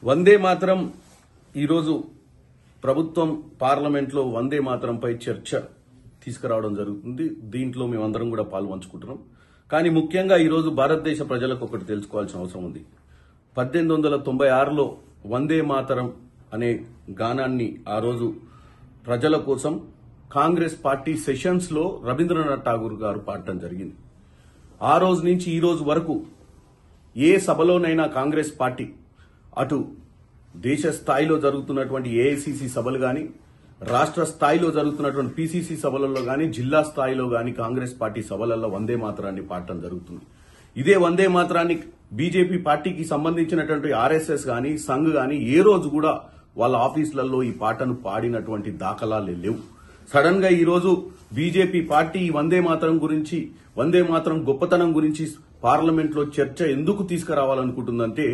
వందే మాత్రం ఈరోజు ప్రభుత్వం పార్లమెంట్లో వందే మాత్రంపై చర్చ తీసుకురావడం జరుగుతుంది. దీంట్లో మేమందరం కూడా పాల్పంచుకుంటున్నాం. కానీ ముఖ్యంగా ఈరోజు భారతదేశ ప్రజలకు ఒకటి తెలుసుకోవాల్సిన అవసరం ఉంది. 1896లో వందే మాతరం అనే గానాన్ని ఆ రోజు ప్రజల కోసం కాంగ్రెస్ పార్టీ సెషన్స్ లో రవీంద్రనాథ్ ఠాగూర్ గారు పాడటం జరిగింది. ఆ రోజు నుంచి ఈ రోజు వరకు ఏ సభలోనైనా కాంగ్రెస్ పార్టీ అటు దేశ స్థాయిలో జరుగుతున్నటువంటి ఏఐసిసి సభలు గాని, రాష్ట్ర స్థాయిలో జరుగుతున్నటువంటి పిసిసి సభలలో గాని, జిల్లా స్థాయిలో గాని కాంగ్రెస్ పార్టీ సభలలో వందే మాతరాన్ని పాడటం జరుగుతుంది. ఇదే వందే మాతరాన్ని బీజేపీ పార్టీకి సంబంధించినటువంటి ఆర్ఎస్ఎస్ గాని, సంఘ్ గాని ఏ రోజు కూడా వాళ్ళ ఆఫీసులలో ఈ పాటను పాడినటువంటి దాఖలాలే లేవు. సడన్ గా ఈ రోజు బీజేపీ పార్టీ వందే మాతరం గురించి, వందే మాతరం గొప్పతనం గురించి పార్లమెంట్ లో చర్చ ఎందుకు తీసుకురావాలనుకుంటుందంటే,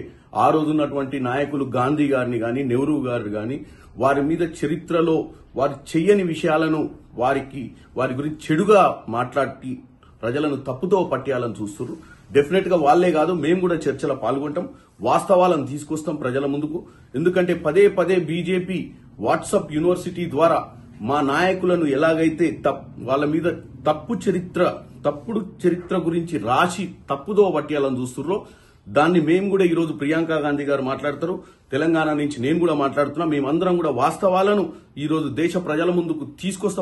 ఆ రోజు ఉన్నటువంటి నాయకులు గాంధీ గారిని గాని, నెహ్రూ గారిని గాని, వారి మీద చరిత్రలో వారు చెయ్యని విషయాలను వారి గురించి చెడుగా మాట్లాడి ప్రజలను తప్పుతో పట్టేయాలని చూస్తున్నారు. డెఫినెట్ గా వాళ్లే కాదు, మేము కూడా చర్చలో పాల్గొంటాం, వాస్తవాలను తీసుకొస్తాం ప్రజల ముందుకు. ఎందుకంటే పదే పదే బీజేపీ వాట్సాప్ యూనివర్సిటీ ద్వారా మా నాయకులను ఎలాగైతే వాళ్ళ మీద తప్పుడు చరిత్ర గురించి రాసి తప్పుదో పట్టేయాలని చూస్తున్నారో, దాన్ని మేము కూడా ఈరోజు ప్రియాంక గాంధీ గారు మాట్లాడతారు, తెలంగాణ నుంచి నేను కూడా మాట్లాడుతున్నా. మేమందరం కూడా వాస్తవాలను ఈరోజు దేశ ప్రజల ముందుకు తీసుకొస్తాం.